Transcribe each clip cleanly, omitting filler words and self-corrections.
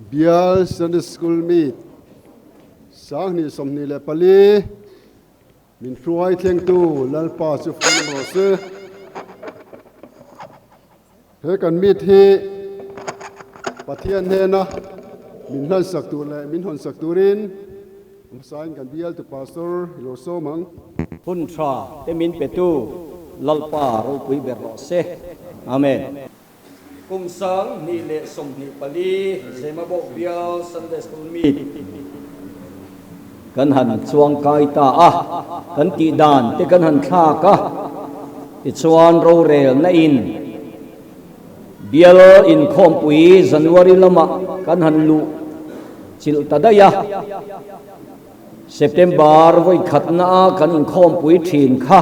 Bial Sunday School meet sáng ni som ni le pali min fruai theng tu lalpa chu phun ro se he kan meet hi pathian he na min hlan sak tu le min hon sak turin sign kan bial to pastor ro so mang hun tra te min pe tu lalpa ro pui ber ro se amen kum sang ni le som ni pali Zemabawk Bial Sunday School meet kan han chuang kai ta kan ti dan te kan han tha ka ti chuan ro rel na in Bial in khom pui January lama kan han lu chil ta da ya September voi khatna kan in khom pui thin kha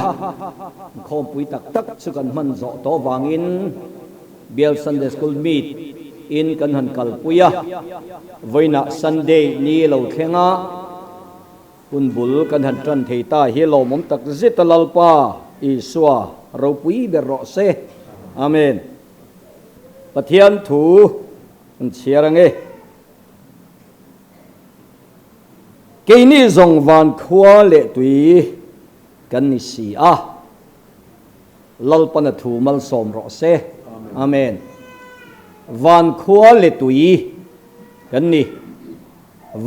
khom pui tak tak chu kan man zo to wangin Bial Sunday School meet in kan han kal puya voina Sunday ni lo thenga kun bul kan han tran thei ta hi lo mom tak zit lalpa iswa ro pui ber ro se amen pathian thu an chiarang e ke ni zong van khwa le tui kan ni si lalpa na thu mal som ro se amen van khwa le tui kan ni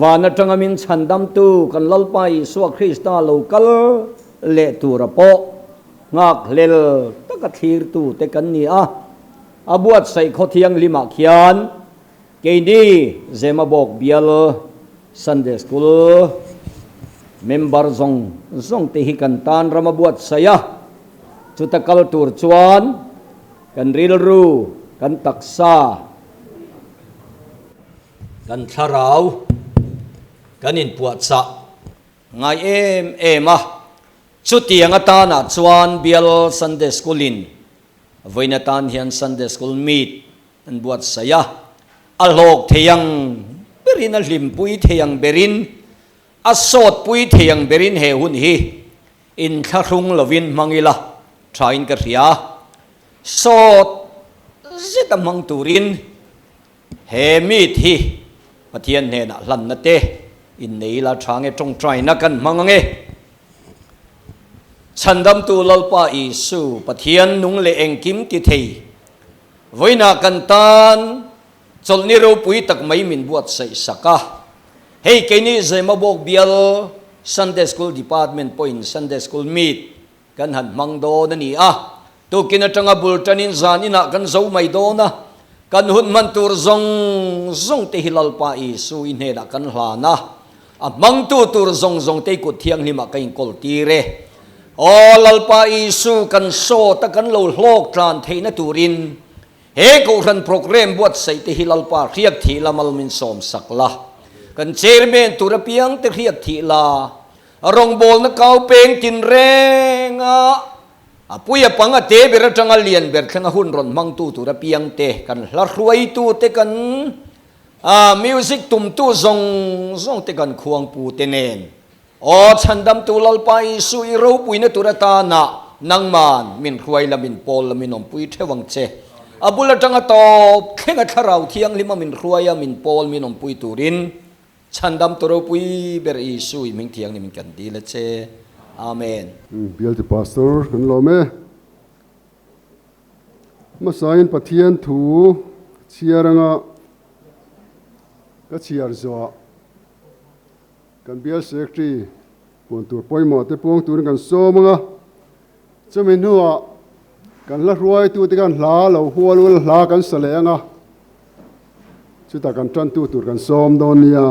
vana tangamin chandam tu kan lalpai suwa Krista local le tu rapo ngak lel takathir tu te kan ni abuat sai khothiang lima khian keini Zemabawk Bial Sunday School member zong te hi kan tan ramabuat saya chutakal tur chuan kan rilru kan taksa kan tharau kanin puat sa ngai em chu tiang ata na chuan Bial Sunday School in voina tan hian Sunday School meet an buat saya alok theyang berin a hlim pui theyang berin a sot pui theyang berin he hun hi in tharung lovin mangila thain ka ria sot zeta mang turin he meet hi pathian ne na hlan na te in nei la thange tong trai na kan mangange chandam tu lalpa isu pathian nung le engkim ti thei voina kan tan cholni ro pui tak mai min buat sai saka hei keini Zemabawk Bial Sunday School Department point Sunday School meet kan han mangdo na ni tu kinatanga bultanin zanina kan zo mai do na kan hun man tur zong te hilalpa isu inheda kan hlana amang tu tur zong te ku thiang lima kain kol tire lalpa isu kan so ta kan lo hlok tran theina turin he ko ran program buat sai te hilalpa riak thi lamal min som sakla kan chairman turapiang te riak thi la rong bol na kau peng tin renga apuya panga te bera tanga lian ber thanga hun ron mang tu turapiang te kan la ruai tu te kan music tum tu zong te kan khuang pu te nen chandam tu lalpa isu i ro pui na turata na nangman min khuai la min pol la min om pui thewang che abula tanga to khenga tharau thiang lima min khuaya min pol min om pui turin chandam tu ro pui ber isu i ming thiang ni min kan di la che amen bial to pastor kan lo me ma sain pathian thu chiaranga ka chiar zo kan Bial secretary pon tur poimo te pong tur kan so manga chamin huwa kan la ruai tu te kan hla lo hualul hla kan salenga chuta kan tran tu tur kan som don nia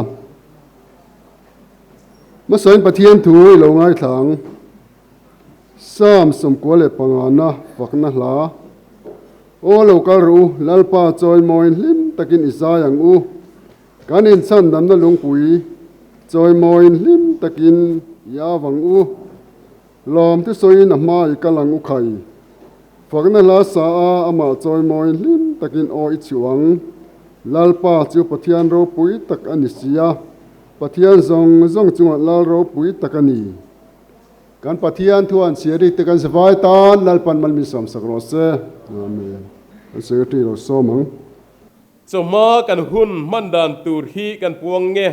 ma sain pathian thu lo ngai thlang sam som ko le pangana fakna hla o lo kal ru lalpa choi moin lim takin isayang kanin chan dam na lungpui choi moin lim takin yawang lom te soin mai kalang khai fakna la sa ama choi moin lim takin o ichuang lalpa chu pathian ro pui tak anisia pathian zong chunga lal ro pui takani kan pathian thuan siari te kan savai tan lalpan malmi som sakro se amen secretary ro somang Chawhma kan hun mandan tur hi kan puang nge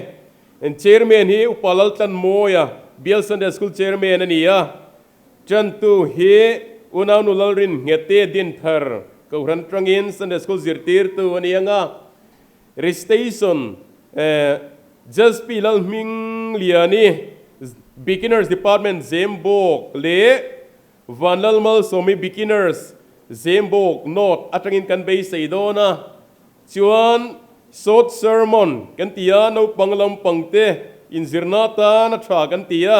en chairman hi upalal tan moya Bial Sunday School chairman ania chan tu hi unaw nulalrin ngete din thar kauran trangin Sunday School zirtir tu anianga restation just pilal ming liani beginners department Zemabawk le vanlal mal somi beginners Zemabawk not atangin kan bay sa idona chuan short sermon kan tia no panglam pangte in zirnata na tra kan tia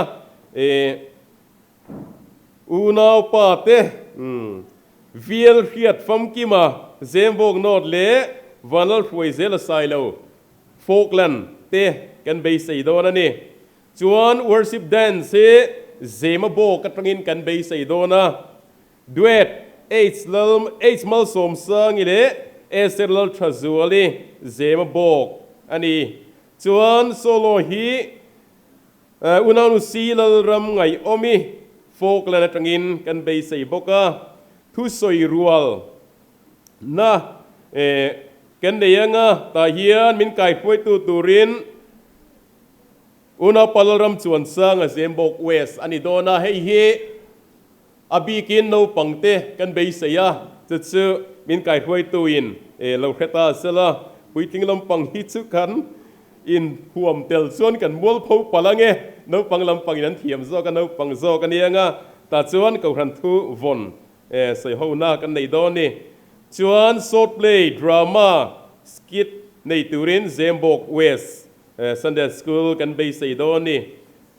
unaw pate viel hiat famkima Zemabawk not le vanal fuizela sailo Falkland te kan bay sa idona ni chuan worship dance he Zemabawk katangin kan bay sa idona duet eight mal som sang ile eserlal trazuali Zemabawk ani chuan solo hi unanu silal ram ngai omi Falkland atangin kan bay sa iboka thu soi rual na kan deyanga ta hian min kai poi tu turin una palaram chuan sang a Zemabawk West ani dona hei hi abikin no pangte kan bay sa ya chu min kai poi tu in lo kheta sela puiting lam pang hi chu kan in huam tel chuan kan mol pho palange no panglam panginan thiam zo kan no pang zo kan yanga ta chuan ko ran thu von sei ho na kan nei don ni chuan short play drama skit nei turin Zemabawk West Sunday School kan bay sei don ni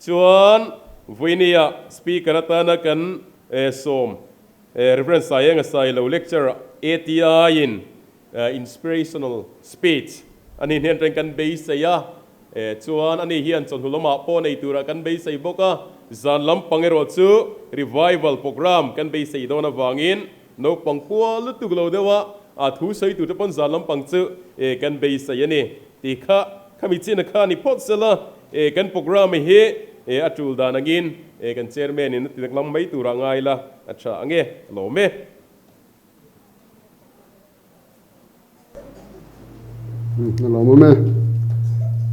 chuan voinia speaker atana kan som reverend sayang asai lo lecture ATI in inspirational speech ani hian kan bay sei ya chuan ani hian chon huloma po nei tura kan bay sei boka zan lam pangero chu revival program kan bay sei dona wangin no pangpua lutu glo dewa a thu sei tu te pon zan lam pang chu kan bay sei ani ti kha khami chin kha ni pot sela kan program hi atul danangin kan chairman in ti lam mai tura ngai la acha ange lo me lo me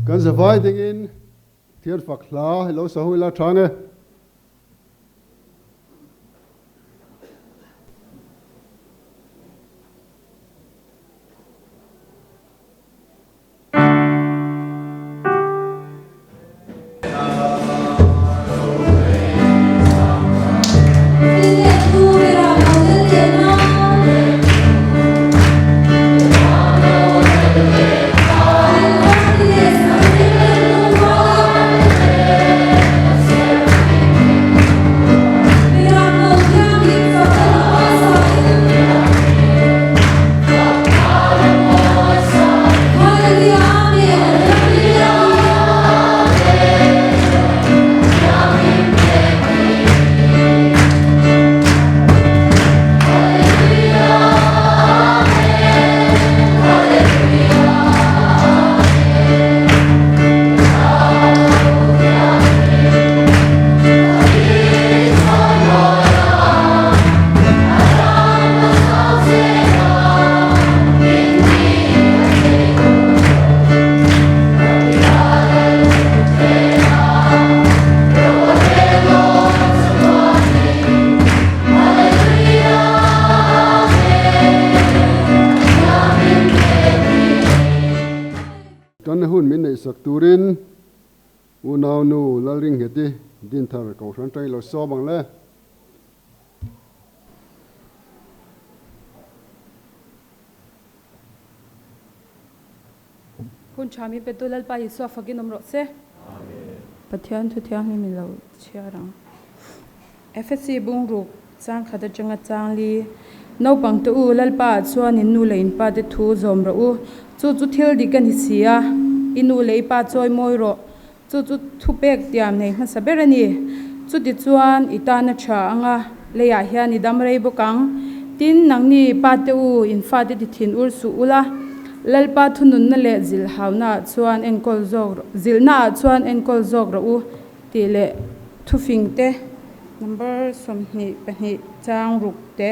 kan zavai dingin thian fakla lo sahuila thane turin unaw nu lalring heti din thar ko san trai lo so bang le kun chami petulal pa isu afagin omro se pathian thu thiang ni milo chiarang FSC bung ru chang khada changa changli no pang tu lal pa chuan in nu lein pa de thu zom ro u chu chu thil di kan hisia inu lei pa choi moi ro chu chu thu pek tiam nei ma saberani chu ti chuan itana tha anga leya hian idam rei bokang tin nangni pa te u in fa de thin ur su ula lalpa thunun na le zil hauna chuan enkol zog zilna chuan enkol zog ro u ti le thu fing te number somni pani chang ruk te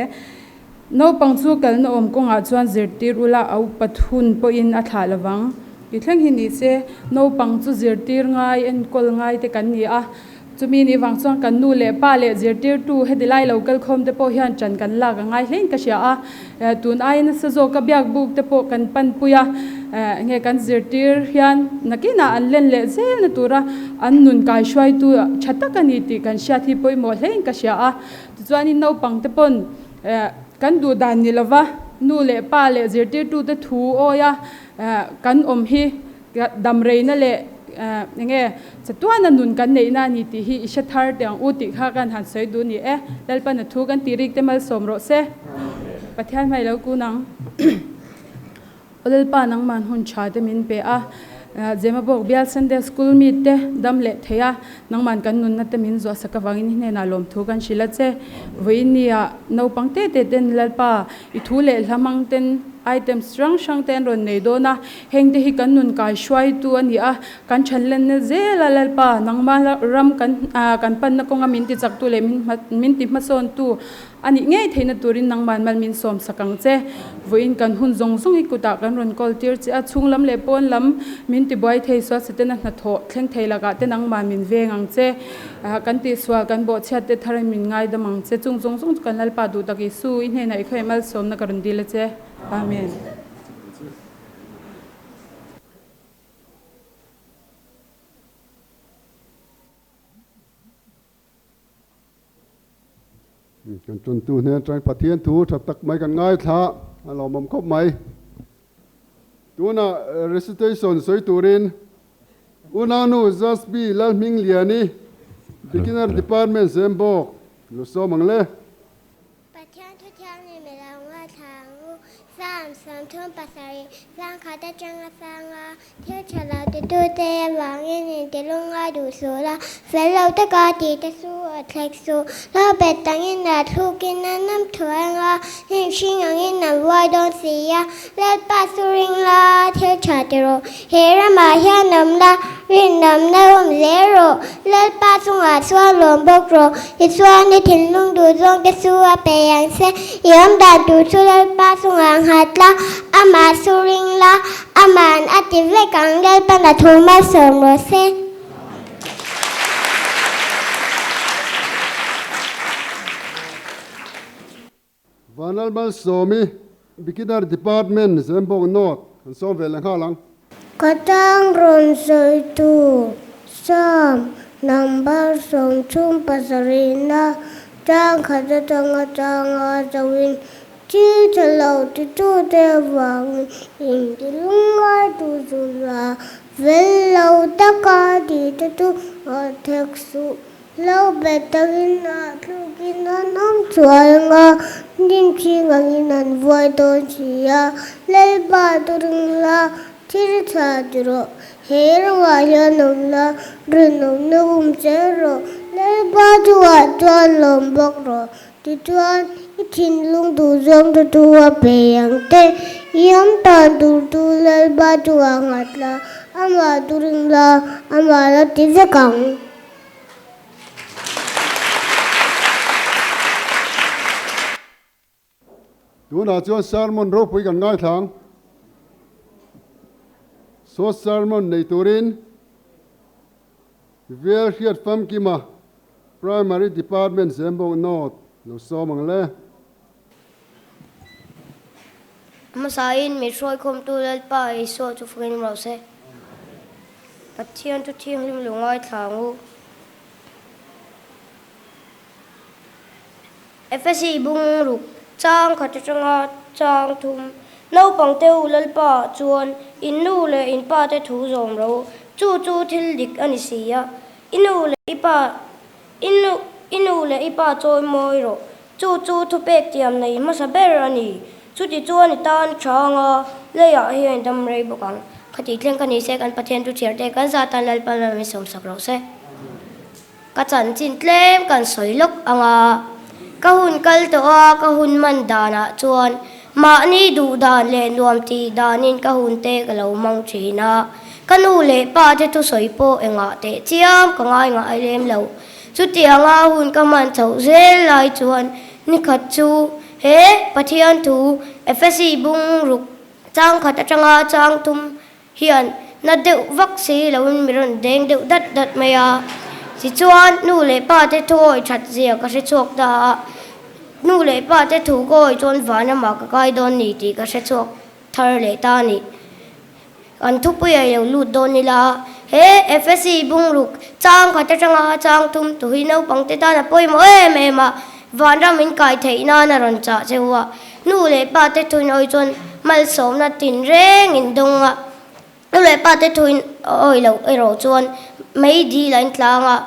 no pangchu kalna om konga chuan zirtir ula au pathun po in a thla lawang ki thleng hi ni se no pangchu zirtir ngai en kol ngai te kan ni a chumi ni wang chuan kan nu le pa le zirtir tu hedilai local khom te po hian chan kan la ka ngai hlein ka sia a tun ai na sa zo ka biak buk te po kan pan puya nge kan zirtir hian nakina an len le zel na tura an nun kai shwai tu chata kan ni ti kan sia thi poi mo hlein ka sia a chuan in no pang te pon kan du dan ni lova nu le pa le zirtir tu te thu oya kan om hi dam reina le nge chatuana nun kan nei na ni ti hi isha thar teng uti kha kan han sei du ni lalpa na thu kan tirik te mal somro se pathian mai lo ku nang lalpa nang man hun cha te min pe a Zemabawk Bial Sunday School meet te dam le theya nang man kan nun na te min zo sakawangin hne na lom thu kan shila che voinia no pangte te ten lalpa I thu le hlamang ten item strong shang ten ron nei do na heng te hi kan nun kai shwai tu ani a kan challen ne zela lalpa nang ma ram kan pan na konga min ti chak tu le min ti ma son tu ani ngei theina turin nang man mal min som sakang che voin kan hun zong zong I kuta kan ron kol tir che a chunglam le pon lam min ti boy thei so setena na tho thleng thei laga te nang man min vengang che kan ti swa kan bo chat te thar min ngai da mang che chung zong zong kan lalpa du taki su in he nai khoi mal som na karon dile che amen kan chun tu ne trai pathian thu thap tak mai kan ngai tha alo mom khop mai tuna recitation soi turin unanu just be lal ming liani beginner department Zemabawk lo so mangle Pathianni melangwa thangu sam thum pasari sang khata changa sanga thil chala te tu te wangin ni te lunga du sola fellow te ka ti te su atlek su la betangin na thukin na nam thuanga hin shingangin na why don't see ya let pasuring la thil chatero hera ma hya nam la rin nam na zero let pasunga swa lom bokro iswa ni thin lung du zong te su a pe yang se yam da du su let pasunga hatla ama suring la aman ative kang let pan da thuma som ro se vanal mal somi beginner department Zemabawk North kan som velang halang Katang ron soi tu sam number som chum pasarina tang khata tanga tawin chi chalo ti tu te wang in ti lunga tu zula vello taka ti tu athek su lau betagin na thugin na nam chuanga dim chi ngangin an voi don chia lel ba turing la thir tha duro her wa ya nom la runom na zero lel ba tuwa lom bok ro ti tuan ithin lung du zong tu pe yang te yam ta du lel ba tuwa ngat la ama turing la ama la ti zakang tuna chuan sermon ro pui kan ngai thang so sermon nei turin vel hiat fam kima primary department Zemabawk North lo so mangle Masain mi soi khom tu lalpa I so tu frin ro se pathian tu thiang lim lungai thangu FSC bung ruk chang khata changa chang thum no pang teu lalpa chuan inu le in pa te thu zom ro chu thil dik ani sia inu le ipa choi moi ro chu thu pek tiam nei ma sa ber ani chu ti chuan tan changa le ya hian dam rei bokang khati thleng kani se kan pathian tu thiar te kan za tan lalpa na mi som sak ro se ka chan chin tlem kan soilok anga kahun kal to a kahun man dana chuan ma ni du dan le nuam ti danin kahun te kalo mang thina kanu le pa te tu soipo enga te chiam ka ngai nga lem lo chu ti anga hun ka man chau zel lai chuan ni khat chu he pathian thu FSC bung ruk chang khat atanga chang tum hian na deuh vak si lawin miron deng deuh dat maya si chuan nu le pa te thoi that zia ka se chok da nu le pa te thu goi chon vana ma ka kai don ni ti ka se chok thar le ta ni an thu pu ya lu don ni la he FSC bung ruk chang khat atanga chang tum tu hi no pang te ta na poi mo me ma van ra min kai thei na na ron cha chewa nu le pa te thu noi chon mal som na tin reng in donga nu le pa te thu oi lo ero chon mấy đi lại tlang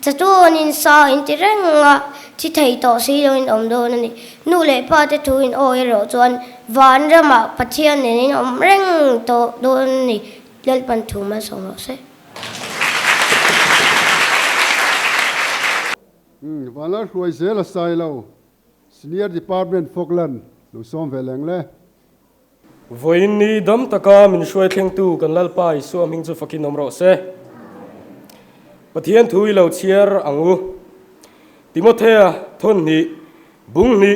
chatuan in sa in tirenga chi thei to si lo in om do ni nu le pa te thu in oi ro chuan van rama pathian in om reng to do ni lel pan thu ma song ro se Valar huai zela sai lo senior department Falkland lo som veleng le voin ni dam taka min shoi thleng tu kan lalpa isu aming chu fakin omro se pathian thui lo chiar angu timothea thon ni bung ni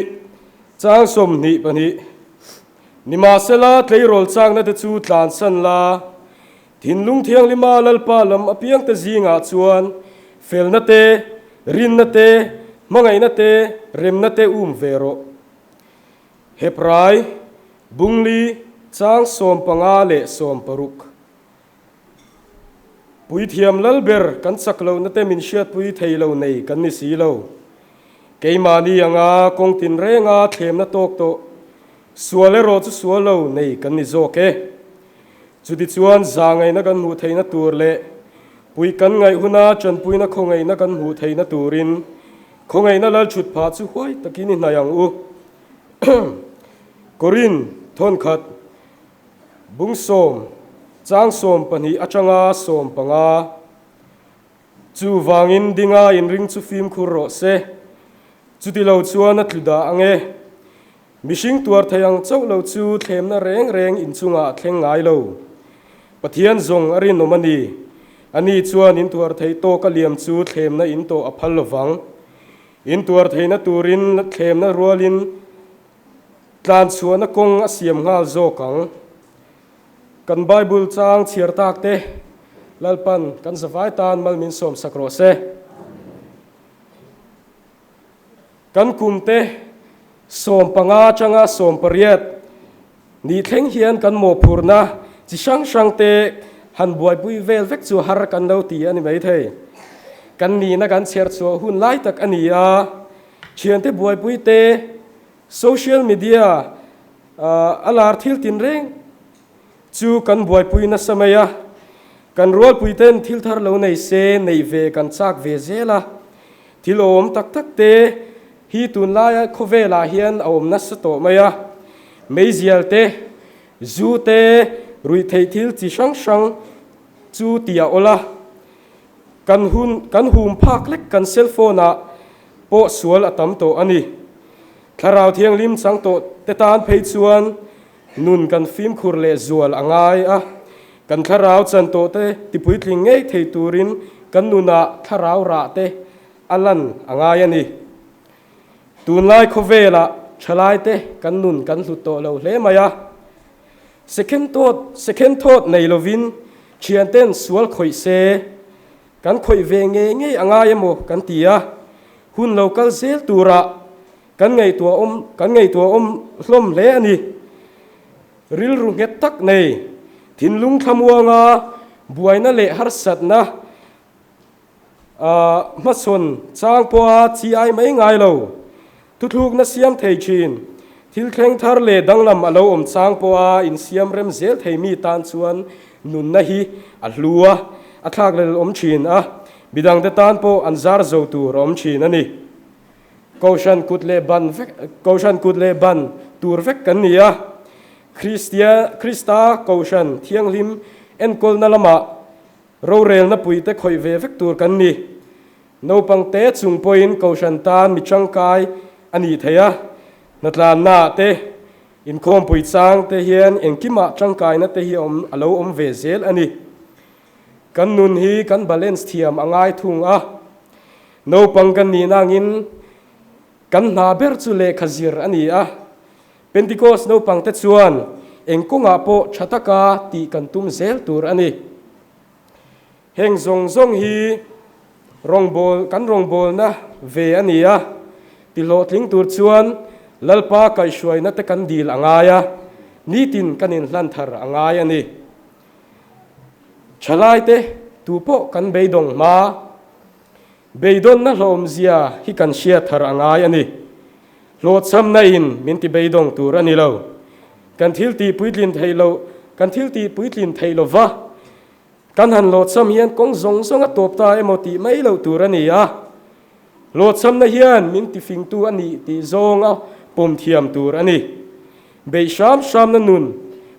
chang som ni pani nima sela tleirol chang na te chu tlan san la thin lung thiang lima lalpa lam apiang ta zinga chuan fel na te rin na te mangai na te rem na te vero heprai bungli chang som panga le som paruk pui thiam lalber kan saklo na te min shiat pui theilo nei kan ni si lo keimani anga kong tin renga thlem na tok to suale ro chu sualo nei kan ni zo ke chudi chuan zangai na kan mu theina tur le pui kan ngai huna chan pui na khongai na kan mu theina turin khongai na lal chut pha chu hoi takini nayang u korin thon khat bung som chang som pani achanga som panga chu wangin dinga in ring chu film khuro se chuti lo chuan a tluda ange mishing tuar thayang chau lo chu thlem na reng in chunga thleng ngai lo pathian zong ari nomani ani chuan in tuar thei to ka liam chu thlem na in to aphal lowang in tuar theina turin thlem na rualin tlan chuan a kong a siam ngal zo kang kan Bible chang chiar tak te lalpan kan zavai tan malmin som sakro se kan kum te som panga changa som pariat ni thleng hian kan mo phurna chi sang te han buai pui vel vek chu har kan lo ti ani mai thei kan ni na kan chiar chu hun lai tak ani a chian te buai pui te social media alar thil tin reng chu kan buai pui na samaya kan rol pui ten thil thar lo nei se nei ve kan chak ve zela thilom tak te hi tun la khovela hian om na sa to maya meizial te zu te rui thei thil chi sang chu tia ola kan hum phak lek kan cellphone a po sual atam to ani tharau thiang lim sang to te tan phei chuan nun kan film khur le zual angai a kan tharau chan to te tipui thling ngei thei turin kan nuna tharau ra te alan angai ani tun lai khovela thalai te kan nun kan hlu to lo hle maya second thought nei lovin chian ten sual khoi se kan khoi ve nge angai emo kan tia hun local zel tura kan ngei tua om hlom le ani ril ru nget tak nei thin lung thamuanga buaina le har satna mason chang poa chi ai mai ngai lo tuthuk na siam thei chin thil thleng thar le danglam alo om chang poa in siam rem zel thei mi tan chuan nun na hi a hlua a thak le om chin a bidang te tan po anzar zo tur om chin ani kaushan kut le ban tur vek kan nia Krista kaushan thiang lim en kol na lama ro rel na puite khoi ve vek tur kan ni no pang te chung poin kaushan tan mi changkai ani theya natlan na te in khom pui chang te hian engkima changkai na te hi om alo om ve zel ani kan nun hi kan balance thiam angai thung a no pang kan ni nangin kan na ber chu le khazir ani a Pentecost no pang te chuan engkunga po thataka ti kan tum zel tur ani heng zong zong hi rongbol na ve ani a tilo tling tur chuan lalpa kai shuai na te kan dil angaya nitin kanin hlanthar angaya ni chalai te tupo kan beidong ma beidon na hlom zia hi kan sia thar angaya ni lot sam na in minti beidong tur ani lo kan thil ti puitlin thailo wa kan han lot sam hian kong zong zong a top ta emoti mai lo tur ani a lot sam na hian minti fing tu ani ti zong a pom thiam tur ani be sham na nun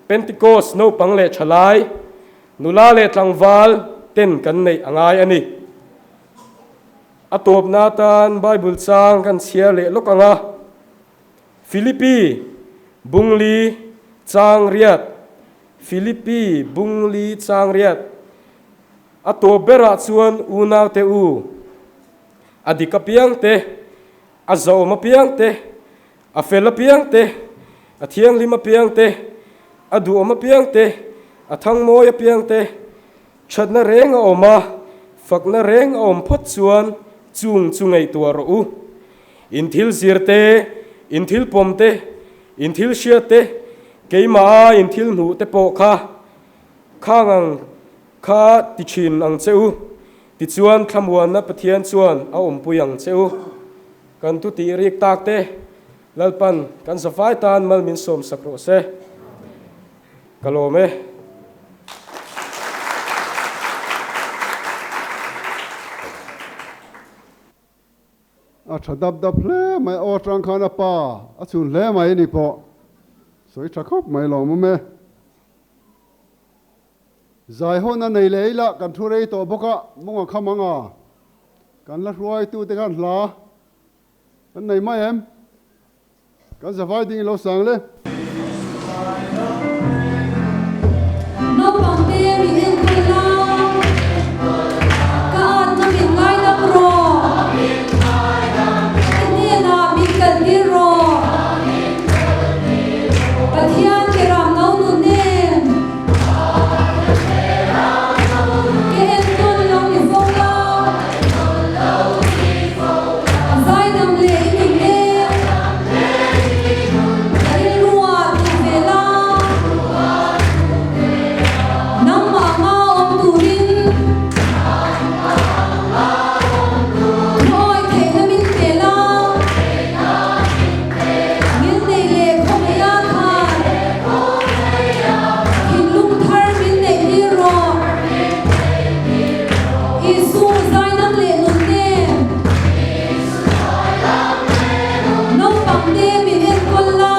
Pentecost no pang le chalai nula le tlangwal ten kan nei angai ani atop na tan Bible chang kan sia le lokanga Philippi bungli chang riat atop bera chuan unaw te u adika piang te azawma piang te afela piang te athiang lima piang te adu oma piang te athang moya piang te chadna reng oma fakna reng om phot chuan chungai tuar u inthil zirte inthil pomte inthil shiate keima inthil nu te po khangang kha tichin ang cheu ti chuan thlamuan na pathian chuan a om puyang cheu kan tu ti rik tak te lalpan kan safai tan mal min som sakro se kalome a thadap dap hle mai o tang khana pa a chun hle mai ni po soi thakop mai lo me zai ho na nei leila kan thu rei to boka monga khamanga kan la ruai tu te kan hla kan nei mai em kan zavai ding lo sang le no pang te mi en kula ka na min ngai na pro ni na mi kan di ro Pathianni ram no nu ne ke en ton lo ni fola zai nam le ni ne ai ruwa tu vela nam ma ma om turin noi the na min vela ngil nei le khom ya kha hin lung thar min nei ni ro isu zai nam le nun ne no pang de min en kolla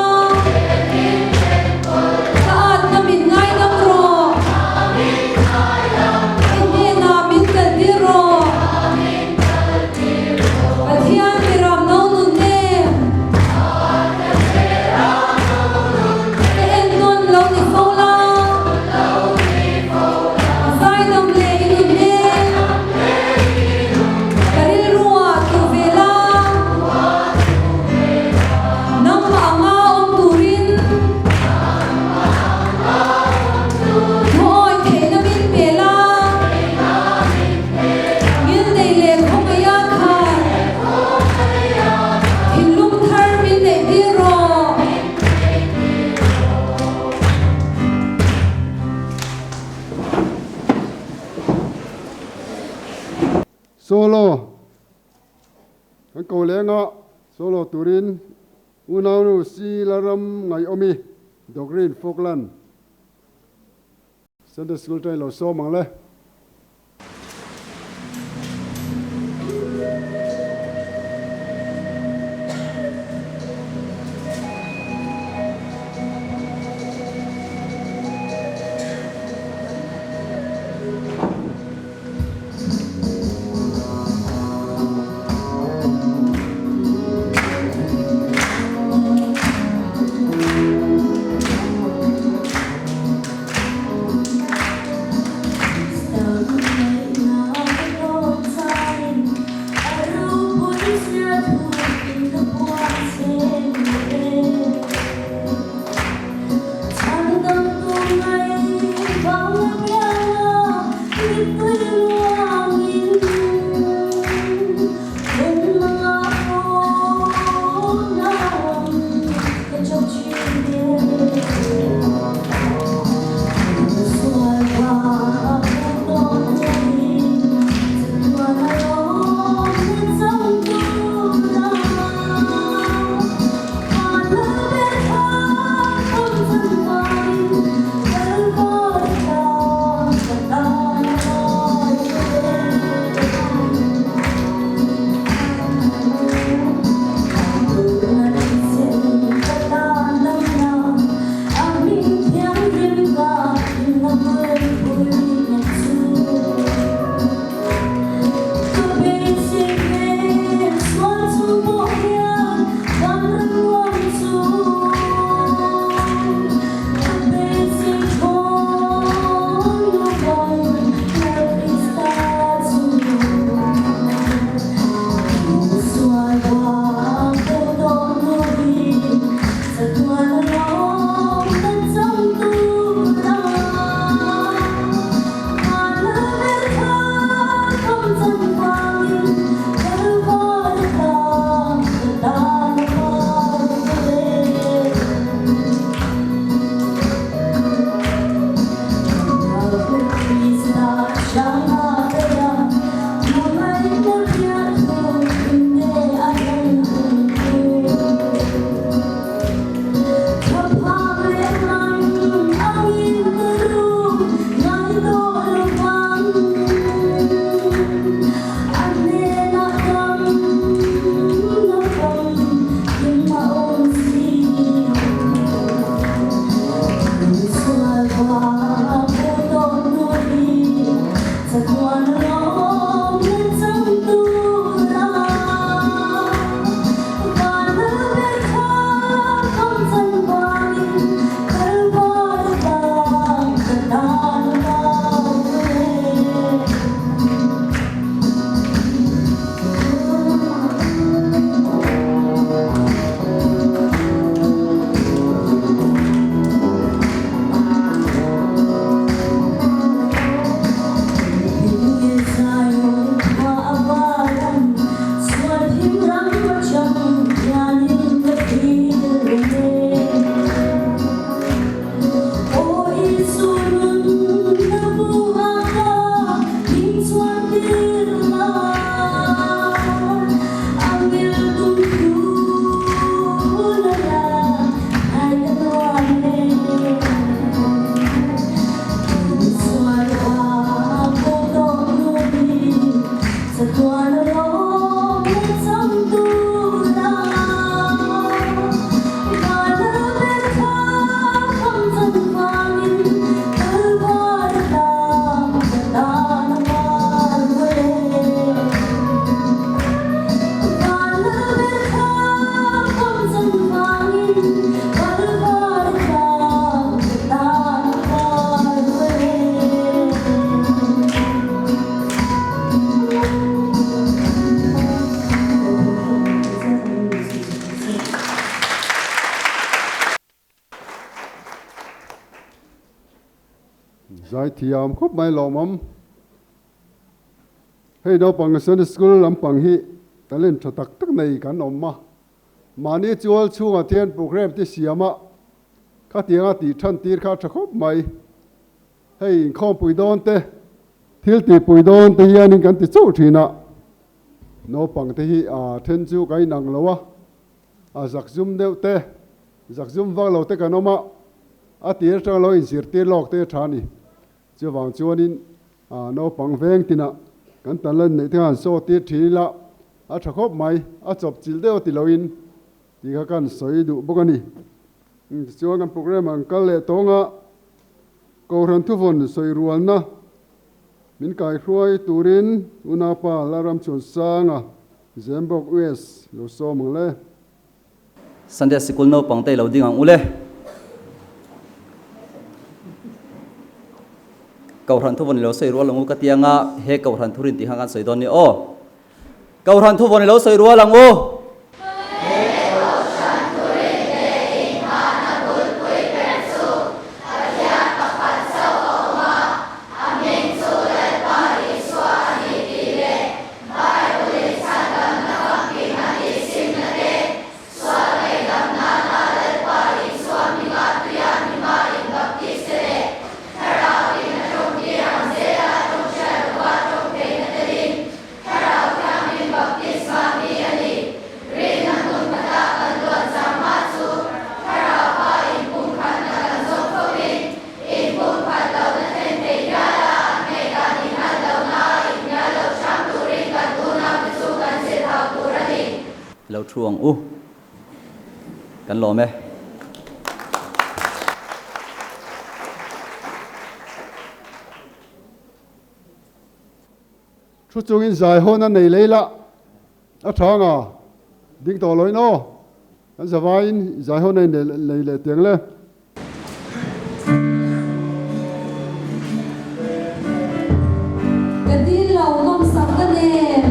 taat na min ngai nam ro ine na min kal di ro Pathianni ram no nun ne ke en non lo ni fola zai nam le nun ne karil ruwa tu vela nam ma nga om turin noi the na min pela ngil nei le khom ya kha hin lung thar min nei di ro solo kan ko lenga solo turin unaw nu si laram ngai omi dogrin Falkland Sunday school tai lo so mang le giải thiam khóc mai lò mắm hay đâu bằng Sunday school làm bằng hi ta lên thật tắc này cả nôm mà ní chuột chung ở thiên program thì xiêm các tiếng thì thân tiền các chắc khóc mai hay không bùi đón te thiếu thì bùi đón thì anh cần thì chỗ thì nè nó bằng thì thiên chú cái năng lâu giặc zoom đều te giặc zoom vang lâu te cái nó mà tiền trong lâu in sir tiền lọc te thani chú vang chú anh nó bằng veng thì nèกันตอนเล่นในที่งานโซตีทีละถ้าครบไหมจบจิลเดียวติโลอินที่เขากันสวยดูบุกันนี่ช่วงกันโปรแกรมมันก็เลยตรงกูรันทุกคนสวยรวนนะมินกายช่วยตูรินอุณาปาลารำชนสร้างZemabawk West ลูกโซมังเลย Sunday school no pang tay lo ding ang ule cầu thần thu vốn lâu xây rùa lòng u cái tiếng he cầu thần thu rin tiếng hàng xây đòn ni o cầu thần thu vốn lâu xây rùa lòng u lâu chuông u cần lò mẹ chút chung in dài hơn anh này lấy lạ thằng đinh tỏ lối nó anh giờ vai in dài hơn này lấy tiếng lên cái đi lâu năm sáu cái nè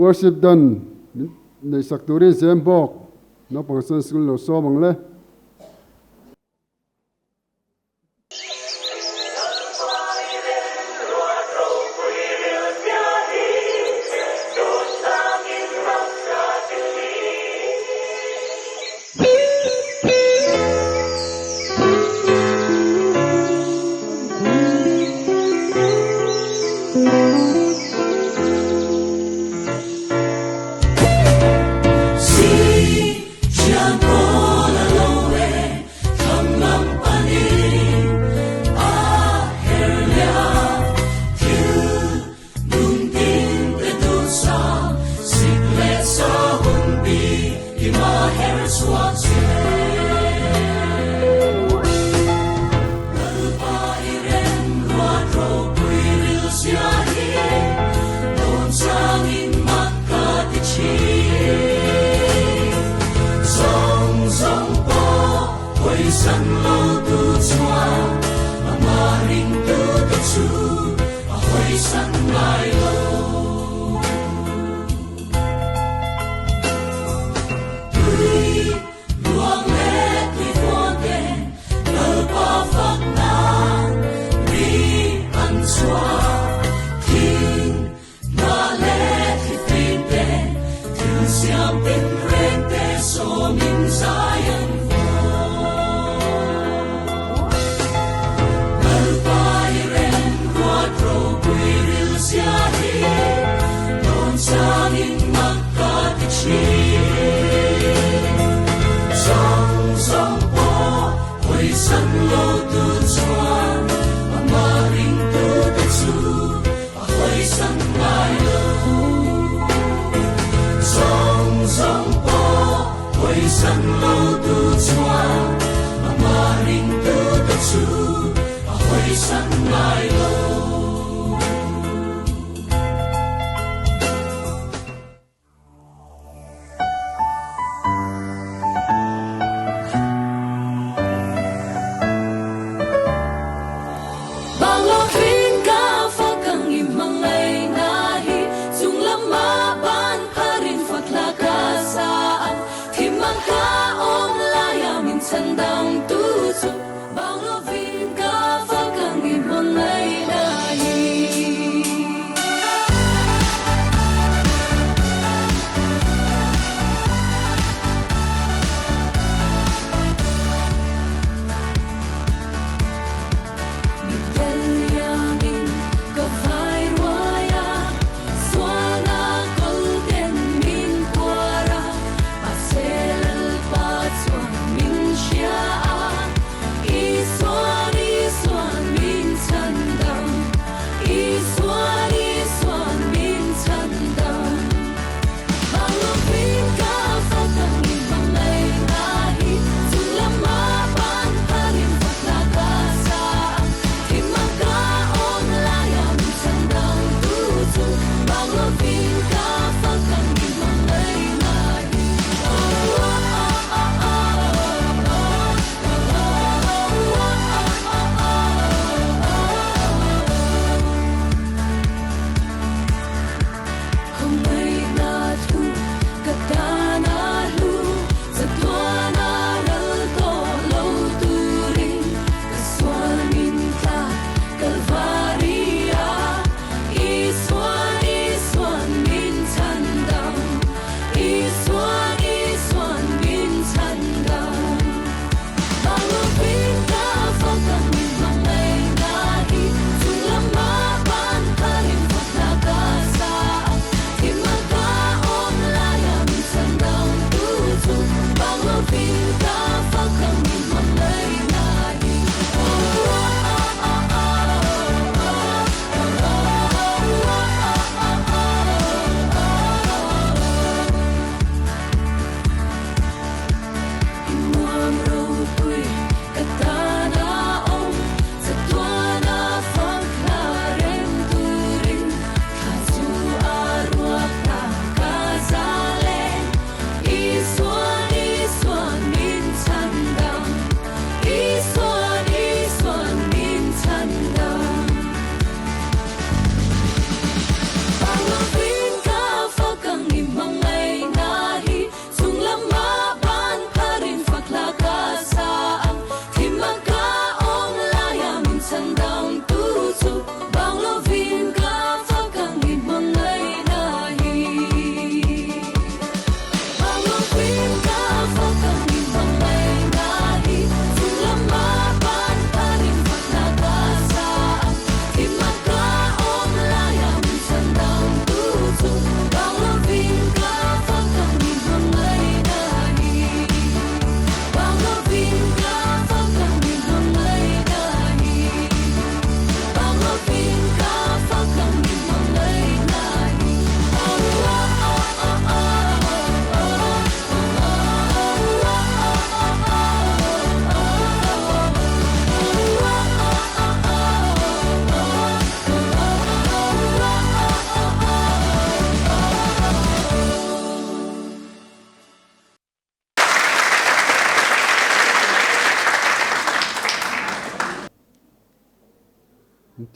worship doneในสักตัวเรียนZemabawkนับของSunday schoolเราซ้อมมังเลย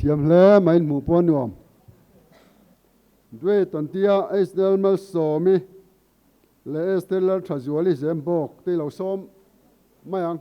thiam hle main mu pon nuam dwe tontia estel mal somi le estel thazuali Zemabawk te lo som mayang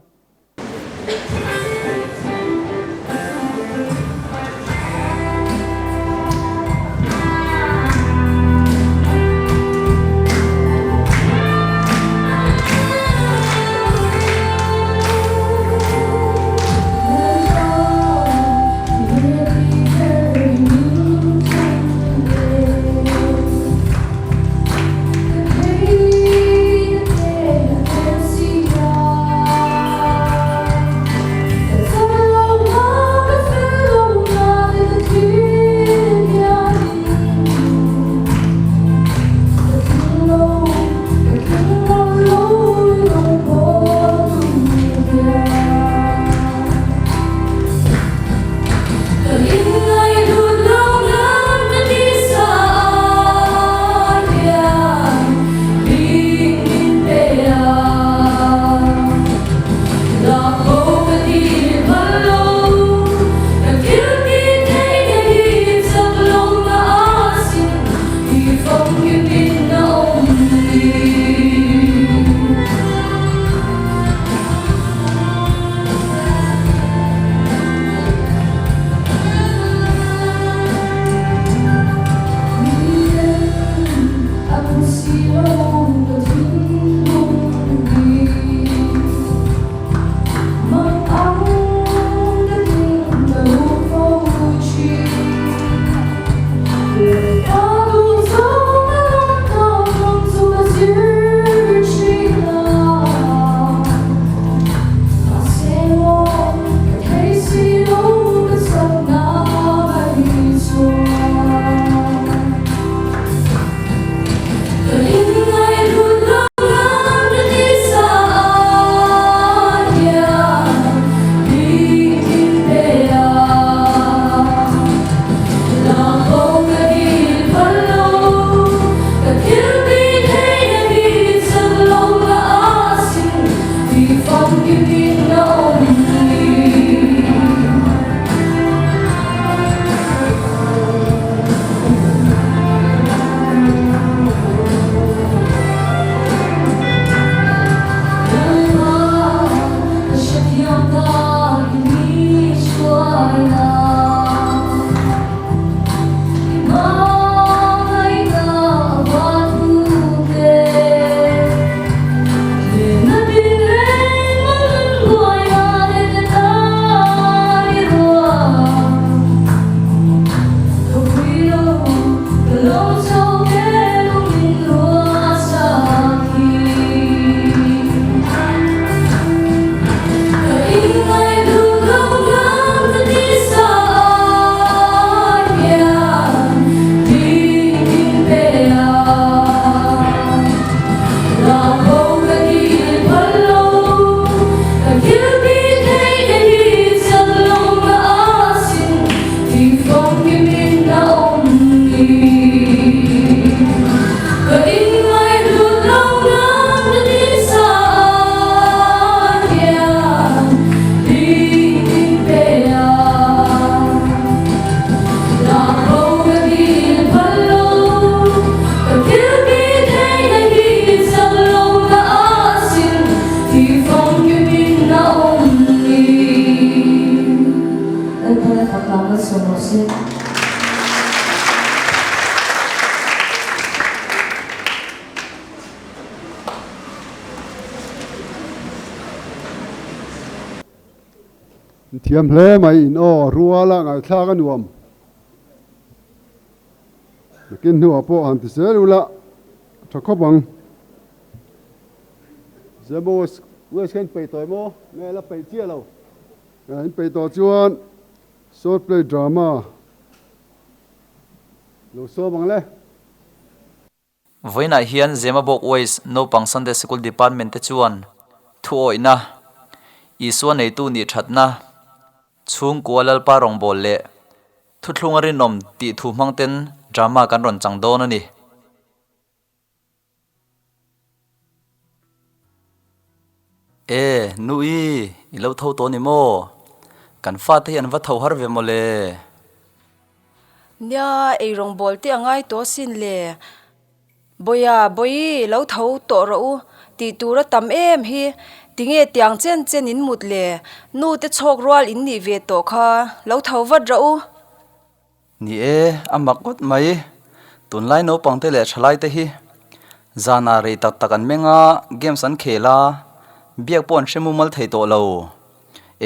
It's se thiam hle mai in o ruala ngai thla ka nuam kin nu apo han ti selula thakopang zemo wes ken pe toy mo nge la pe chia lo in pe to chuan short play drama lo so bang le voina hian Zemabawk Ways no pang Sunday School Department te chuan thu oina iswa nei tu ni thatna chung kualal pa rong bol le thu thlungari nom ti thu mangten drama kan ron chang don ani nui ilo tho to ni mo kan fa te an va tho har ve mo le nya ei rong bol te angai to sin le boya boi lo tho to ro ti tura tam em hi tinge tiang chen chen in mut le nu te chok rwal in ni ve to kha lo tho wat ro ni amak got mai tun lai no pang te le thalai te hi zana re tak takan menga games an khela biak pon shemu mal thei to lo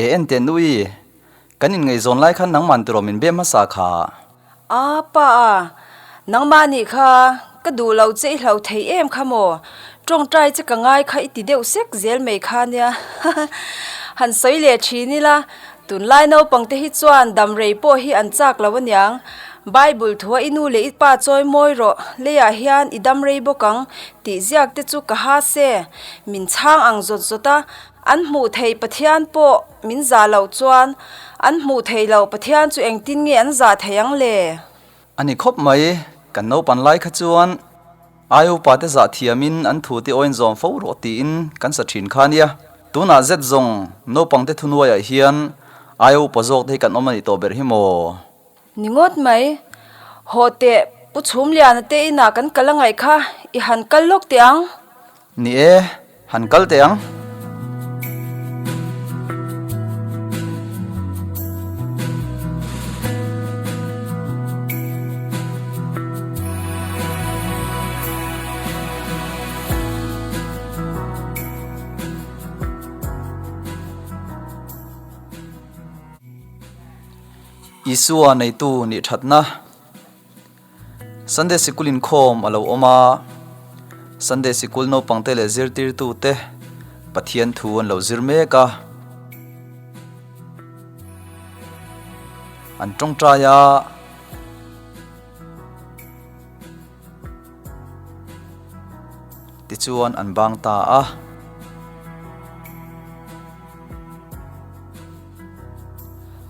en te nui kanin ngai zon lai khan nang man tro min be ma sa kha pa nang ma ni kha ka du lo che hlo thei em khamo trong trai che ka ngai kha iti deu sek zel mei kha nia han soi le thi ni la tun lai no pang te hi chuan dam rei po hi an chak lawanyang Bible thua inu le ipa choi moi ro le ya hian idam rei bokang ti ziak te chu ka ha se min chang ang zot zota an mu thei pathian po min za lo chuan an mu thei lo pathian chu engtin nge an za theyang le ani khop mai kan no pan lai kha chuan ayu pa te za thiamin an thu ti oin zom fo ro ti in kan sa thin khania tuna zet zong no pang te thunuaya hian ayu pozok te kan omani to ber hi mo ningot mai hote pu chhum lian te ina kan kalangai kha I han kal lok tiang ni han kal tiang Isua nei tu ni thatna Sunday School in khom alo oma Sunday School no pangte le zirtir tu te pathian thu an lo zirme ka an tong traya ti chuan an bang ta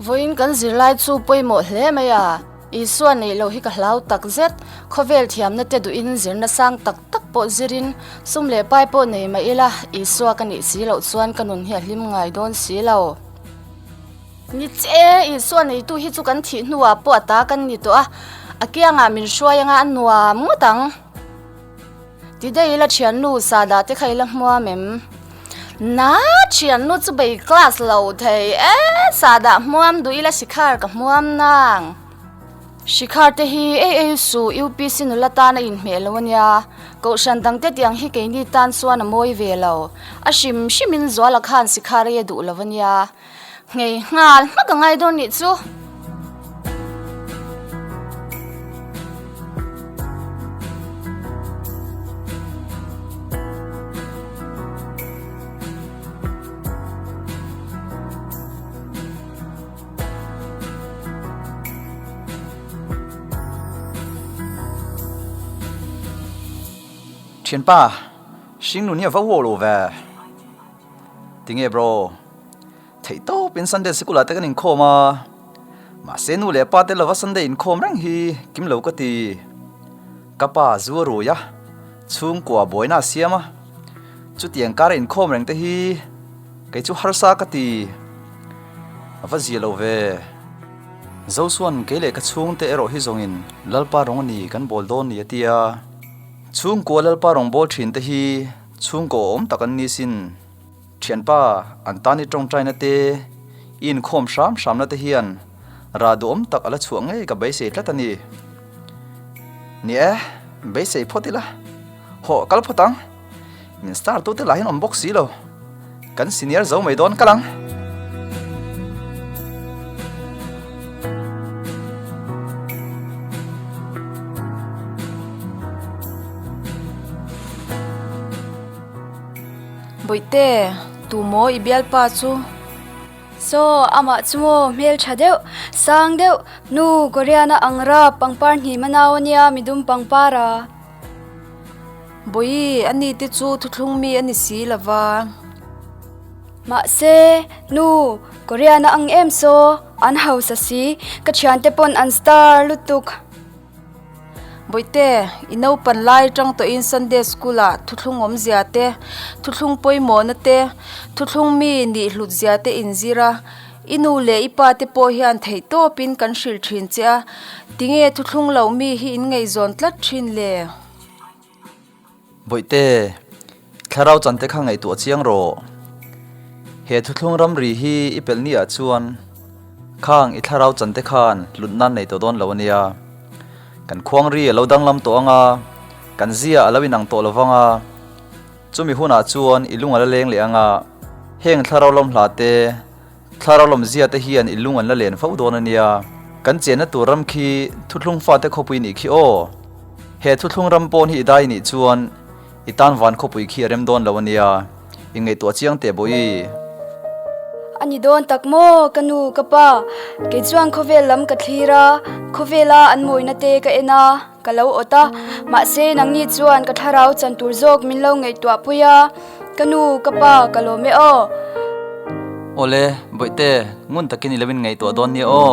voin kan zirlai chu poimo hle maya isua nei lo hi ka hlau tak zet khovel thiam na te du in zirna sang tak tak po zirin sumle pai po nei ma ila isua kan I si lo chuan kanun hi hlim ngai don si lo ni che isua nei tu hi chu kan thi hnuwa po ata kan ni to akia nga min shwaya nga anwa mutang ti dei la thian nu sa da te khaila hmua mem na chian nu chu bei class lo thei sada muam du ila sikhar ka muam nang sikhar te hi su UPC nu lata na in me lawanya ko shan dang te tiang hi ke ni tan suan moi ve lo ashim shimin zwala khan sikhar ye du lawanya ngei ngal ma ka ngai don ni chu Thiên pa, sinh nu nia vau lo ve. Tinge bro, thầy to bên Sunday School ate kan in khoma, mà se nu le pa te lova Sunday in khom rang hi kim lo ka ti. Kapa zuwa ro ya, chung kwa boy na siama. Chu tiang kar in khom rang te hi, kai chu har sa ka ti. Ava zia lo ve. Zau suan ke le ka chung te ero hi zong in lalpa rong ni kan bol don ni atia. Chung ko lalpa rong bol thin te hi chung ko om takan ni sin thian pa antani tong trai na te in khom sham na te hian ra du tak ala chuang ngai ka bai se tlatani ni e bai se photila ho kal photang min star tu te lahin on box si lo kan senior zo mai don kalang boite tu mo i bial pa chu so ama chumo mel thadeu sang deu nu koreana angra pangpar ni manawnia midum pangpara boi ani ti chu thuthlung mi ani si lawa ma se nu koreana ang em so an house si ka chian te pon an star lutuk boite ino pan lai tang to in Sunday school a thuthlung om zia te thuthlung poimo na te thuthlung mi ni hlut zia te in zira inu le ipa te po hian thei to pin kan hril thin cha tinge thuthlung lo mi hi in ngei zon tlat thin le boite tharau chante kha ngai tu chiang ro he thuthlung ram ri hi ipel ni a chuan khang I tharau chante khan lutnan nei to don lawania kan khuang ri lo dang lam to anga kan zia alawin ang to lawanga chumi huna chuan ilung ala leng le anga heng tharau lom hlate tharau lom zia te hian ilung an la len fo don ania kan chena turam khi thuthlung fa te khopui ni khi o he thuthlung ram pon hi dai ni chuan itan van khopui khi rem don lawania ingai to chiang te boi ani don takmo kanu kapa ke chuang khovel lam ka thira khovela an moina te ka ena kalo ota ma se nang ni chuan ka tharau chan tur jok min lo ngei tua puya kanu kapa kalo me o ole boite ngun takin 11 ngai to don ni o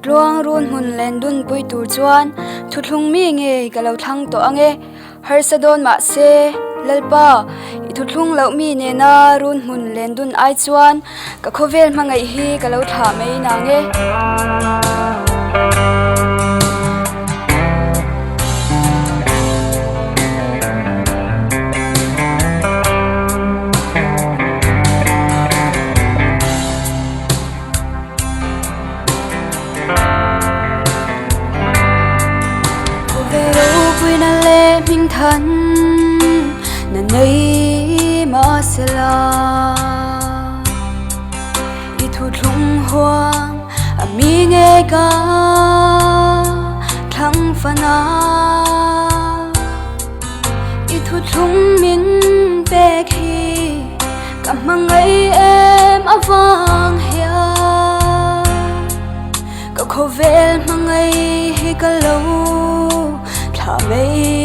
luang run hun len dun pui tur chuan thuthlung mi nge kalo thang to ange har sadon ma se lalpa I thuthlung lo mi ne na run hun len dun ai chuan ka khovel mangai hi kalo tha mai na nge minh thân na nay ma sela I thut lung hoang a mi nghe ca thăng phana I thut lung min pe khi cảm mang ấy em avang hia có khô vel mang ấy hi cả lâu thả mấy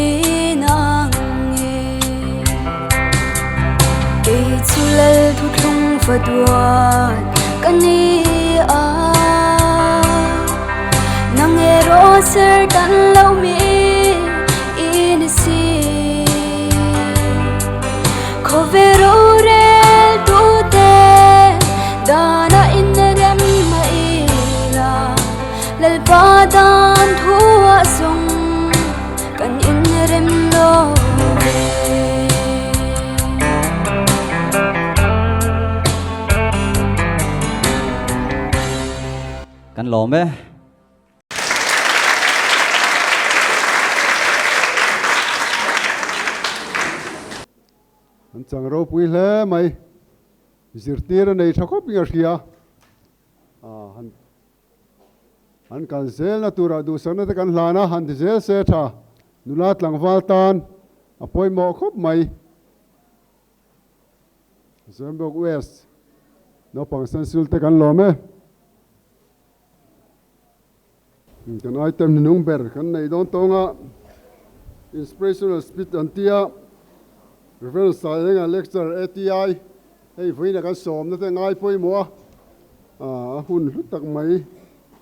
lal thuthlung faduan kani a nang ero ser tan lo mi in si khovero re tu te dana in rem maila lal padan thua sung kan in rem lo kan lo me an chang ro pui hle mai zirtir nei thakop pinga khia han kan zel na tura du sana te kan hlana han de zel se tha nulat langwal tan apoi mo khop mai Zemabawk West no pangsan sul te kan lo me kan item nung ber kan nei don tonga inspirational speech antia reference sa lecture ATI hei voina kan som na te ngai poi mo hun hlut tak mai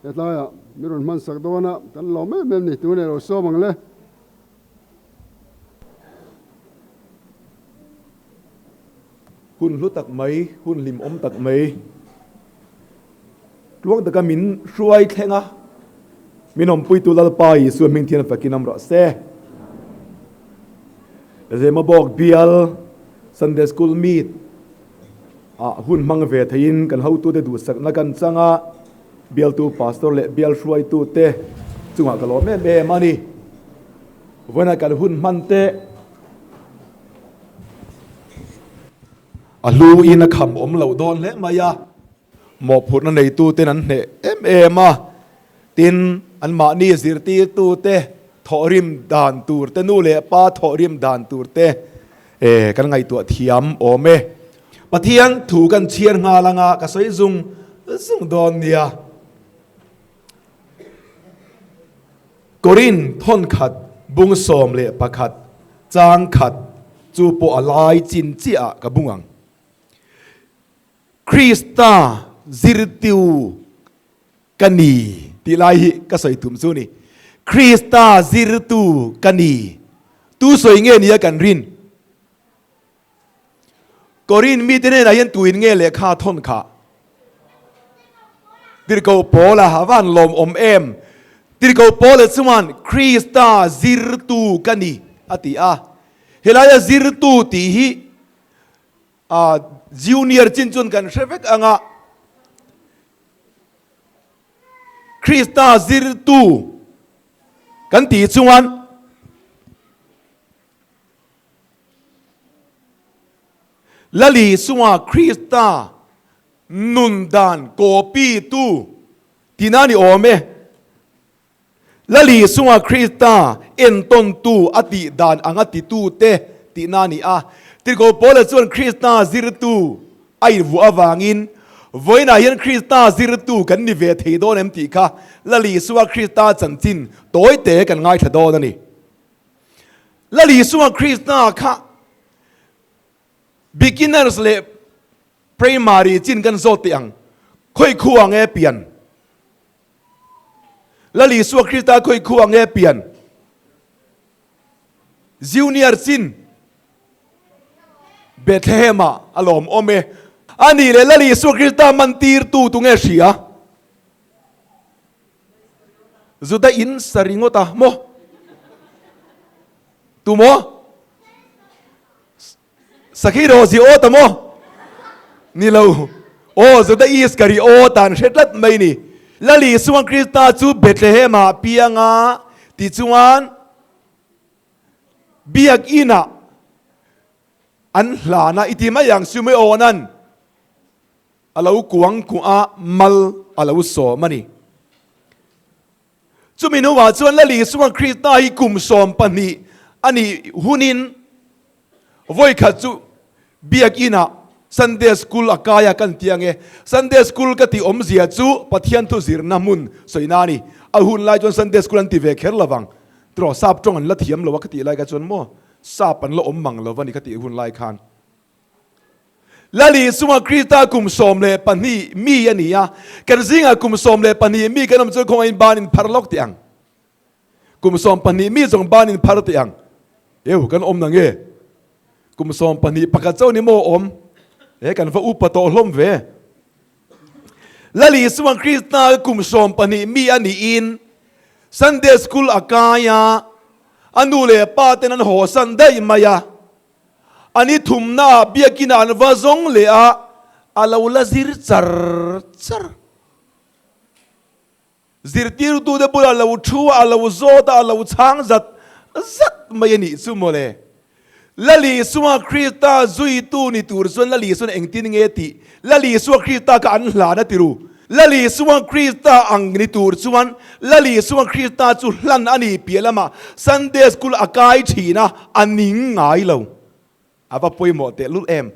etaya miron man sak dona kan lo me mem ni tu ne ro so mangle hun hlut tak mai hun lim om tak mai luang ta ka min ruai thenga minom pui tu lal pai su ming thian fakinam ro se Zemabawk Bial Sunday school meet hun mang ve thain kan ho tu de du sak na kan changa Bial tu pastor le Bial ruai tu te chunga ka lo me me mani wana kan hun man te alu in a kham om lo don le maya mo phut na nei tu te nan ne ma tin an ma ni zirti tu te thorim dan tur te nu le pa thorim dan tur te kan ngai tu thiam ome pathian thu kan chian nga langa ka soi zung don nia Korin thon khat bung som le pakhat chang khat chu po alai chin chia ka bungang Krista zirtiu kani tilai ka soi tum chu ni Krista zirtu kani tu soi nge nia kan rin Korin mi tene na yen tuin nge le kha thon kha dir ko pola hawan lom om em dir ko pola chuan Krista zirtu kani ati a helaya zirtu ti hi junior chinchun kan shevek anga Krista zirtu kan ti chuan lali suwa Krista nundan kopi tu tinani ome lali suwa Krista enton tu ati dan angati tu te tinani a tirko pole chuan Krista zirtu ai vu awangin voina hian Krista zirtu kan ni ve thei don em ti kha lali suwa Krista chanchin toy te kan ngai thadon ani lali suwa Krista kha beginners le primary chin kan zo tiang khoi khuang e pian lali suwa Krista khoi khuang e pian junior chin Bethlehem alom ome ani le lali suwa Krista mantir tu nge sia zuda in saringota mo tu mo sakiro zi o tamo ni lo o zuda is kari o tan shetlat mai ni lali suwa Krista chu Bethlehem pianga ti chuan biak ina an hlana itima yang sume onan alau kuang ku a mal alau so mani chuminu wa chuan lali suwa Krista hi kum som pani ani hunin voi khachu biak ina Sunday school akaya kan tiange Sunday school ka ti omzia chu pathian thu zir namun soinani ahun lai chon Sunday school an ti ve kher lawang tro sap tong an la thiam lo wa ka ti lai ka chon mo sapan lo ommang lo wani kati hun lai khan lali suwa Krista kum som le pani mi ania kan zinga kum som le pani mi kanam chu khong in ban in pharlok tiang kum som pani mi jong ban in phar tiang eu kan om nange kum som pani pakha chaw ni mo om kan va upato hlom ve lali suwa Krista kum som pani mi ani in Sunday school akaya anu le pa tenan ho san dai maya ani thumna biakina an wazong le a alo lazir char zirtir tu de bula lo thua alo zota alo chang zat mai ni sumole lali suwa Krista zui tu ni tur son lali son engtin nge ti lali suwa Krista ka an hla na tiru lali suwa Krista ang ni tur chuan lali suwa Krista chu hlan ani pialama Sunday school akai thina aning ngai lo ava poimo te lul em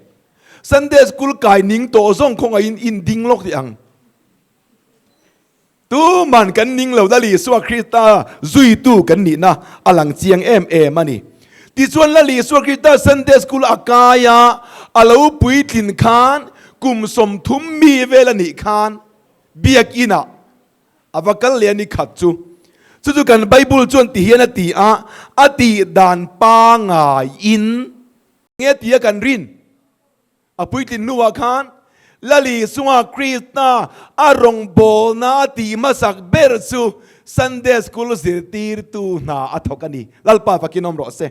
Sunday school kai ning to zong khong in ding lok ti ang tu man kan ning lo lali suwa Krista zui tu kan ni na alang chiang em ani ti chuan lali suwa Krista Sunday school akaya alo pui tin khan kum som thum mi velani khan biak ina avakal leni khatchu chu kan Bible chuan ti hian ati a ati dan pa ngai in nge tia kan rin apui tin nuwa khan la li sunga krista arong bol na ti masak ber chu Sunday school zirtir tu na athokani lalpa fakinom ro se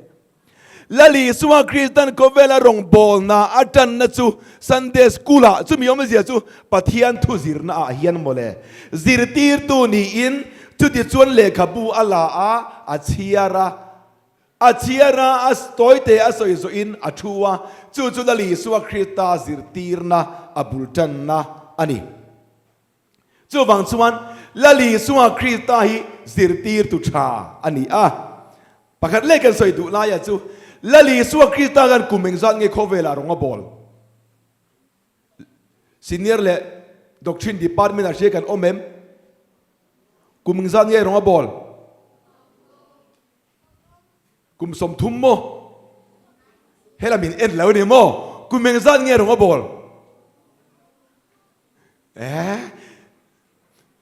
lali sunga Christian kovela rong bol na atan na chu Sunday school a chu miom zia chu pathian thu zirna a hian mole zirtir tu ni in chu ti chuan le khabu ala a achiara astoite asoi zo in athua chu lali sunga Christa zirtirna abultan na ani chu wang chuan lali sunga Christa hi zirtir tu tha ani a pakhat le kan soi du la ya chu lali sunga Christa kan kumeng zat nge khovela ronga bol senior le doctrine department a she kan omem kumeng zat nge ronga bol kum som thum mo helamin en lo ni mo kumeng zat nge ronga bol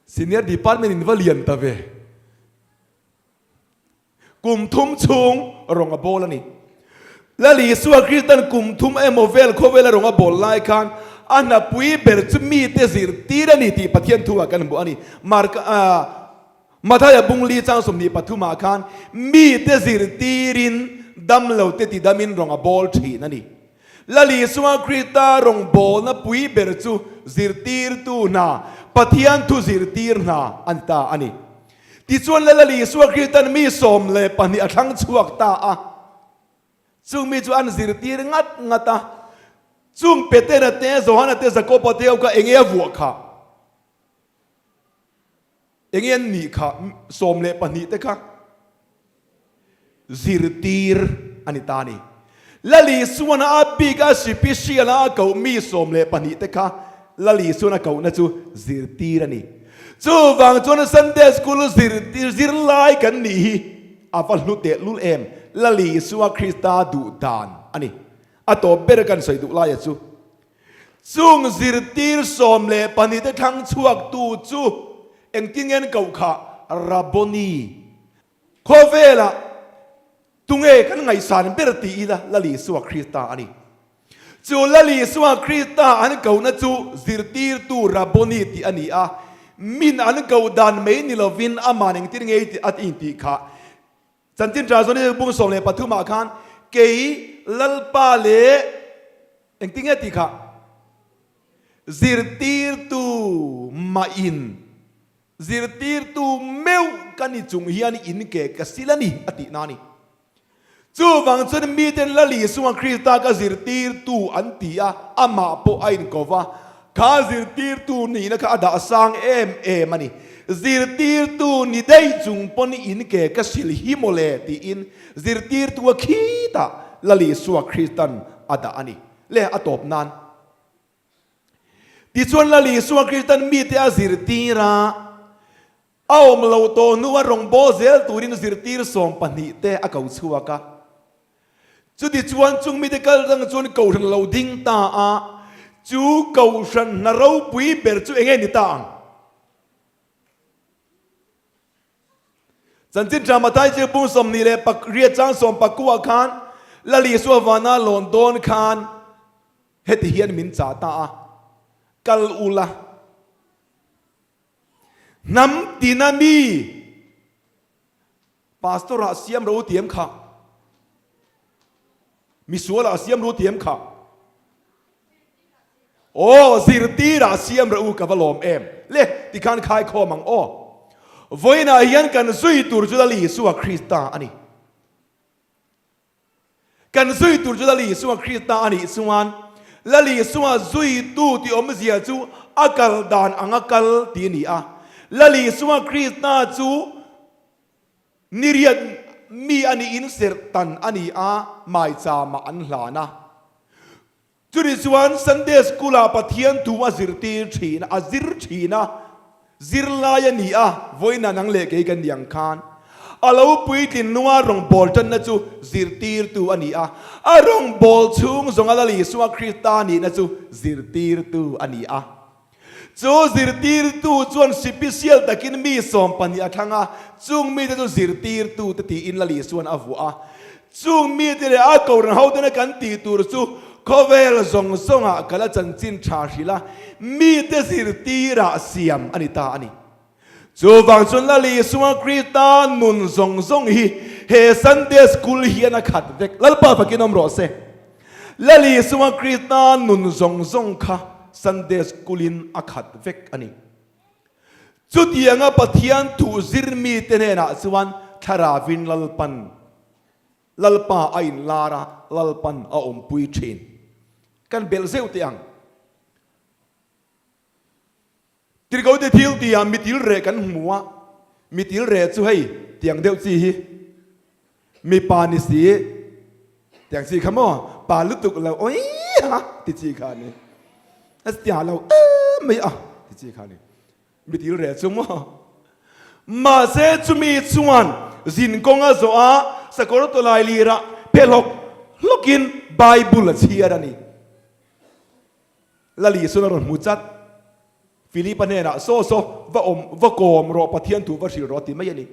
senior department in valian ta ve kum thum chung ronga bol ani lali suwa Christian kum thum emovel khovela ronga bol lai khan ana pui ber chu mi te zir tirani ti pathian thuwa kan bu ani mark mathaya bungli chang somni pathuma khan mi te zir tirin dam lo te ti damin ronga bol thi nani lali suwa Christa rong bol na pui ber chu zir tir tu na pathian thu zir tir na anta ani ti chuan lali suwa Christian mi som le pani athang chuak ta a chung mi chu an zir tir ngata chung petena te zohana te zakopa te ka enge vu kha enge ni kha som le pani te kha zir tir ani tani lali suana api ka sipisiala ka mi som le pani te kha lali suana ka na chu zir tir ani chu wang chuan Sunday school zir lai kan ni aval lu te lul em lali suwa Christa du dan ani ato ber kan soi du la ya chu chung zir tir som le pani te thang chuak tu chu engtingen kau kha raboni khovela tunge kan ngai san ber ti ila lali suwa Christa ani chu lali suwa Christa an kau na chu zir tir tu raboni ti ani a min an kau dan mai ni lovin amaning tin ngei ti at in ti kha chantin tra zoni bung som le pathuma khan kei lalpa le engtinge ti kha zirtir tu ma in zirtir tu meu kani chung hian in ke kasilani ati nani chu wang chun mi ten lali sunga Christa ka zirtir tu antia ama po ain kova ka zirtir tu ni na ka ada sang em mani zirtir tu ni dei chung poni in ke kasil himole ti in zirtir tu khita lali suwa Christian ada ani le atop nan ti chuan lali suwa Christian mi te a zirtira aom lo to nuwa rong bo zel turin zirtir som pani te a kau chuwa ka chu ti chuan chung mi te kal rang chuan kau ran lo ding ta a chu kau ran na ro pui ber chu enge ni ta Zantin dramatai je bung som ni le pak ria chang som pakua khan lali so wana London khan heti hian min cha ta kal ula nam dinami pastor asiam ro tiam kha misuala asiam ro tiam kha o zirti ra asiam ro ka valom em le ti khan khai kho mang o voina hian kan zui tur chu lali suwa Christa ani kan zui tur chu lali suwa Christa ani suan lali suwa zui tu ti om zia chu akal dan angakal ti ni a lali suwa Christa chu niriat mi ani inser tan ani a mai cha ma an hlana churi chuan Sunday school a pathian tu azirti thina azir thina zirlaya ni a voina nang le ke kan yang khan alo pui tin nuwa rong bol tan na chu zirtir tu ani a arong bol chung zonga li suwa Christa ni na chu zirtir tu ani a chu zirtir tu chuan special takin mi som pani a thanga chung mi te chu zirtir tu te ti in la li suan avu a chung mi te le a ko ran hau te na kan ti tur chu covel zong zonga kala chanchin tha hila mi te sir tira siam anita ani chu wang chun la li sunga krista nun zong zong hi he Sunday school hi na khat vek lalpa phakinom ro se la li sunga krista nun zong zong kha Sunday school in akhat vek ani chut yanga pathian thu zirmi tene na chuan tharavin lalpa ain lara lalpan a pui thin kan bel zeu tiang tirgau de thil tiam mitil re kan hmuwa mitil re chu hei tiang deuh chi hi mi pa ni si tiang si khamo pa lutuk lo oi ha ti chi kha ni as tia lo mai a ti chi kha ni mitil re chu mo ma se chu mi chuan zin konga zo a sakor to lai lira pelok lokin bible a chiarani lali sunaron muchat Filipane na so va kom ro pathian tu va shil ro ti mai ani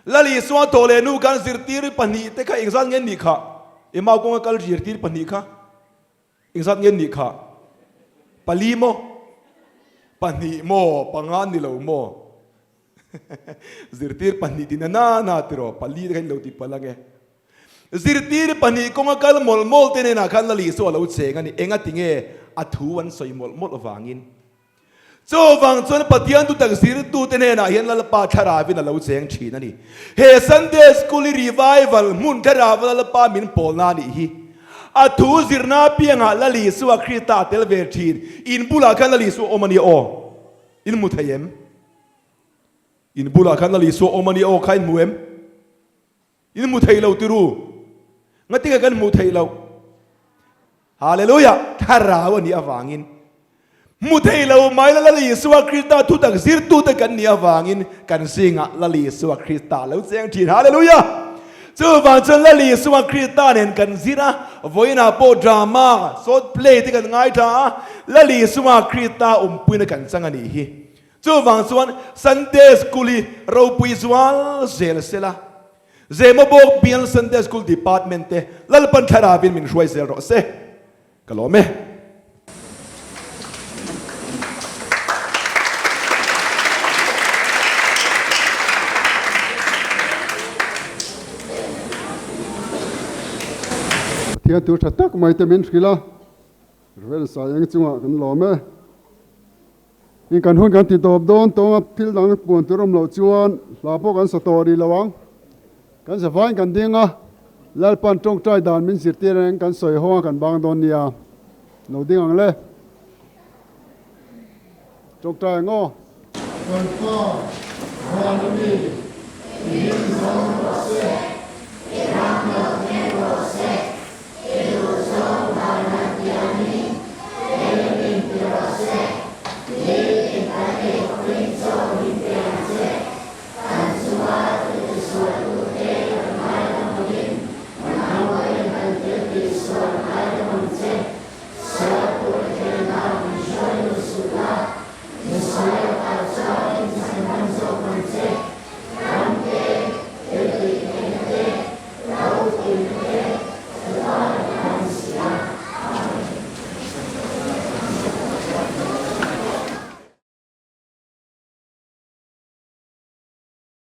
lali so to le nu kan zirtir pani te kha exam ngen ni kha ema ko kal zirtir pani kha exam ngen ni kha palimo pani mo pangan ni lo mo zirtir pani tin na tiro pali kan lo ti palange zirtir pani ko kal mol te ne na kan lali so lo che ngani enga tinge athu wan soi mol wangin so wang chon pathian tu tak sir tu te ne na hian lalpa thara vin lo cheng thin ani he Sunday school revival mun thara lalpa min pol na ni hi athu zirna pianga lali suwa krista telver thin in bula kan lali su omani o in muthayem in bula kan lali su omani o khain muem in muthai lo tiru ngati kan muthai lo hallelujah thara wani awangin muthai lo mai la li suwa krista tu tak zir tu ta kan nia wangin kan singa la li suwa krista lo cheng thin hallelujah chu wang chen la li suwa krista nen kan zira voina po drama so play ti kan ngai tha la li suwa krista puina kan changani hi chu wang chuan Sunday school ro pui zwal zel sela Zemabawk Bial Sunday school Departmental lalpan thara bin min hruai zel ro se kalome Pathian tu thatak mai te min khila rel sa yang chunga kan lo me in kan hun kan ti top don tong ap thil dang pon turom lo chuan la po kan story lawang kan sa vain kan dinga lalpan tong trai dan min sir tireng kan soi ho kan bang don nia no ding ang le tong trai ngo kan pa